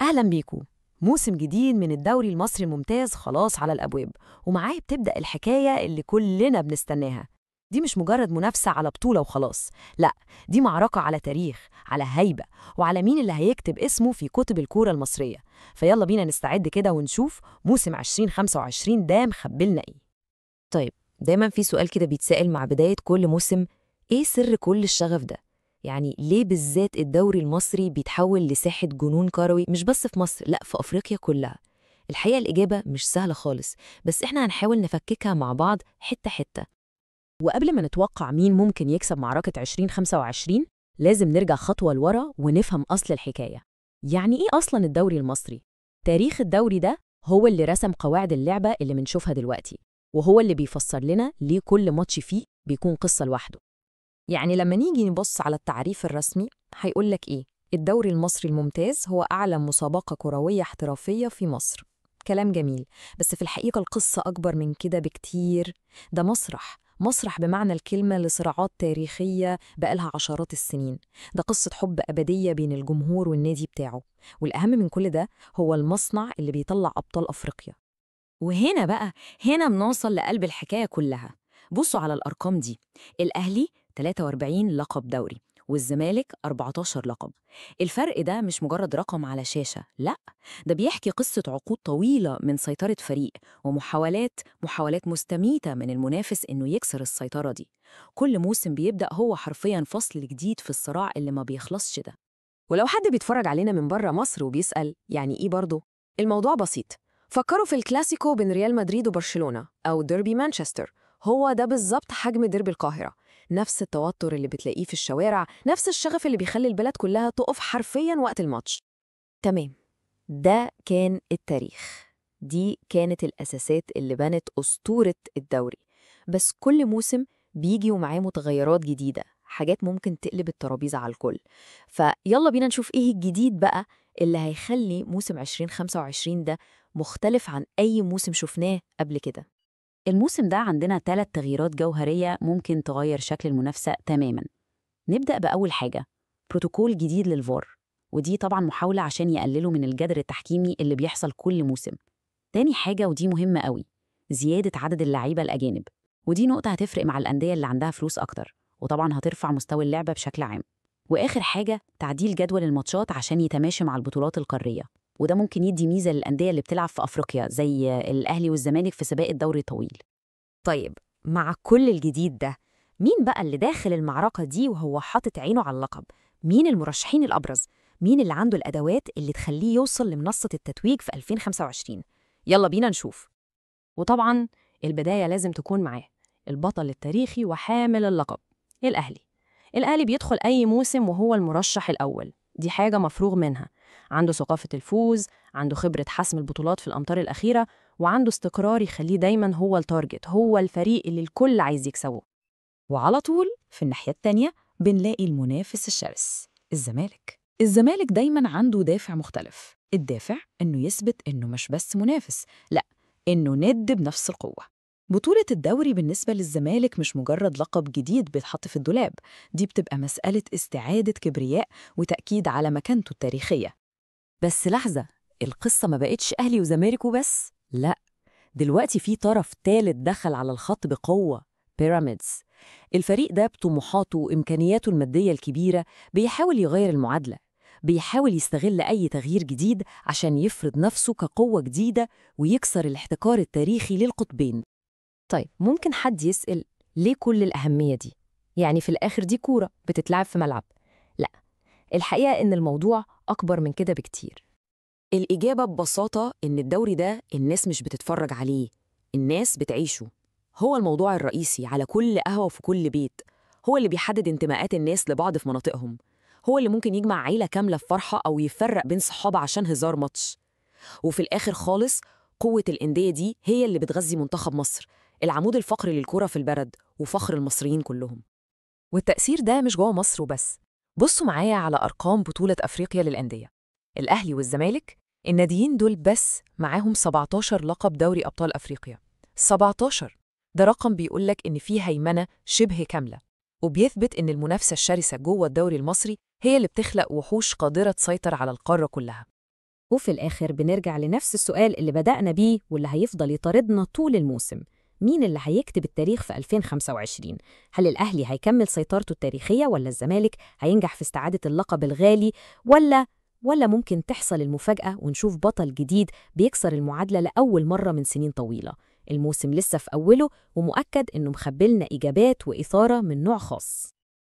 أهلا بيكم. موسم جديد من الدوري المصري الممتاز خلاص على الأبواب، ومعاه بتبدأ الحكاية اللي كلنا بنستناها. دي مش مجرد منافسة على بطولة وخلاص، لا، دي معركة على تاريخ، على هيبة، وعلى مين اللي هيكتب اسمه في كتب الكورة المصرية. فيلا بينا نستعد كده ونشوف موسم 2025 ده مخبلنا إيه. طيب، دايما في سؤال كده بيتسأل مع بداية كل موسم: ايه سر كل الشغف ده؟ يعني ليه بالذات الدوري المصري بيتحول لساحة جنون كروي، مش بس في مصر، لا في أفريقيا كلها؟ الحقيقة الإجابة مش سهلة خالص، بس احنا هنحاول نفككها مع بعض حتة حتة. وقبل ما نتوقع مين ممكن يكسب معركة 2025، لازم نرجع خطوة لورا ونفهم أصل الحكاية. يعني إيه أصلاً الدوري المصري؟ تاريخ الدوري ده هو اللي رسم قواعد اللعبة اللي بنشوفها دلوقتي، وهو اللي بيفسر لنا ليه كل ماتش فيه بيكون قصة لوحده. يعني لما نيجي نبص على التعريف الرسمي هيقولك إيه؟ الدوري المصري الممتاز هو أعلى مسابقة كروية احترافية في مصر. كلام جميل، بس في الحقيقة القصة أكبر من كده بكتير. ده مسرح بمعنى الكلمة لصراعات تاريخية بقالها عشرات السنين. ده قصة حب أبدية بين الجمهور والنادي بتاعه، والأهم من كل ده هو المصنع اللي بيطلع أبطال أفريقيا. وهنا بقى، هنا بنوصل لقلب الحكاية كلها. بصوا على الأرقام دي: الأهلي 43 لقب دوري، والزمالك 14 لقب. الفرق ده مش مجرد رقم على شاشة، لا، ده بيحكي قصة عقود طويلة من سيطرة فريق، ومحاولات مستميتة من المنافس إنه يكسر السيطرة دي. كل موسم بيبدأ هو حرفياً فصل جديد في الصراع اللي ما بيخلصش ده. ولو حد بيتفرج علينا من بره مصر وبيسأل يعني إيه برضه؟ الموضوع بسيط. فكروا في الكلاسيكو بين ريال مدريد وبرشلونة أو ديربي مانشستر. هو ده بالظبط حجم ديربي القاهرة. نفس التوتر اللي بتلاقيه في الشوارع، نفس الشغف اللي بيخلي البلد كلها تقف حرفياً وقت الماتش. تمام، ده كان التاريخ، دي كانت الأساسات اللي بنت أسطورة الدوري. بس كل موسم بيجي ومعاه متغيرات جديدة، حاجات ممكن تقلب الترابيزة على الكل. فيلا بينا نشوف إيه الجديد بقى اللي هيخلي موسم 2025 ده مختلف عن أي موسم شفناه قبل كده. الموسم ده عندنا 3 تغييرات جوهرية ممكن تغير شكل المنافسة تماماً. نبدأ بأول حاجة: بروتوكول جديد للفار، ودي طبعاً محاولة عشان يقللوا من الجدل التحكيمي اللي بيحصل كل موسم. تاني حاجة ودي مهمة قوي: زيادة عدد اللعيبة الأجانب، ودي نقطة هتفرق مع الأندية اللي عندها فلوس أكتر، وطبعاً هترفع مستوى اللعبة بشكل عام. وآخر حاجة: تعديل جدول الماتشات عشان يتماشى مع البطولات القارية، وده ممكن يدي ميزة للأندية اللي بتلعب في أفريقيا زي الأهلي والزمالك في سباق الدوري الطويل. طيب، مع كل الجديد ده، مين بقى اللي داخل المعركة دي وهو حاطط عينه على اللقب؟ مين المرشحين الأبرز؟ مين اللي عنده الأدوات اللي تخليه يوصل لمنصة التتويج في 2025؟ يلا بينا نشوف. وطبعاً البداية لازم تكون معاه البطل التاريخي وحامل اللقب، الأهلي. الأهلي بيدخل أي موسم وهو المرشح الأول، دي حاجة مفروغ منها. عنده ثقافة الفوز، عنده خبرة حسم البطولات في الأمتار الأخيرة، وعنده استقرار يخليه دايماً هو التارجت، هو الفريق اللي الكل عايز يكسبه. وعلى طول في الناحية التانية بنلاقي المنافس الشرس، الزمالك دايماً عنده دافع مختلف. الدافع إنه يثبت إنه مش بس منافس، لأ، إنه ند بنفس القوة. بطولة الدوري بالنسبة للزمالك مش مجرد لقب جديد بيتحط في الدولاب، دي بتبقى مسألة استعادة كبرياء وتأكيد على مكانته التاريخية. بس لحظة، القصة ما بقتش أهلي وزمالك وبس، لأ، دلوقتي في طرف تالت دخل على الخط بقوة: بيراميدز. الفريق ده بطموحاته وإمكانياته المادية الكبيرة بيحاول يغير المعادلة، بيحاول يستغل أي تغيير جديد عشان يفرض نفسه كقوة جديدة ويكسر الاحتكار التاريخي للقطبين. طيب، ممكن حد يسأل: ليه كل الأهمية دي؟ يعني في الآخر دي كورة بتتلعب في ملعب. لا، الحقيقة إن الموضوع أكبر من كده بكتير. الإجابة ببساطة إن الدوري ده الناس مش بتتفرج عليه، الناس بتعيشه. هو الموضوع الرئيسي على كل قهوة وفي كل بيت. هو اللي بيحدد انتماءات الناس لبعض في مناطقهم. هو اللي ممكن يجمع عيلة كاملة في فرحة أو يفرق بين صحابة عشان هزار ماتش. وفي الآخر خالص، قوة الأندية دي هي اللي بتغذي منتخب مصر، العمود الفقري للكرة في البلد وفخر المصريين كلهم. والتأثير ده مش جوه مصر وبس. بصوا معايا على أرقام بطولة أفريقيا للأندية. الأهلي والزمالك، الناديين دول بس معاهم 17 لقب دوري أبطال أفريقيا. 17! ده رقم بيقولك إن فيه هيمنة شبه كاملة، وبيثبت إن المنافسة الشرسة جوه الدوري المصري هي اللي بتخلق وحوش قادرة تسيطر على القارة كلها. وفي الآخر بنرجع لنفس السؤال اللي بدأنا بيه واللي هيفضل يطاردنا طول الموسم. مين اللي هيكتب التاريخ في 2025؟ هل الأهلي هيكمل سيطرته التاريخية، ولا الزمالك هينجح في استعادة اللقب الغالي، ولا ممكن تحصل المفاجأة ونشوف بطل جديد بيكسر المعادلة لأول مرة من سنين طويلة؟ الموسم لسه في أوله، ومؤكد إنه مخبلنا إجابات وإثارة من نوع خاص.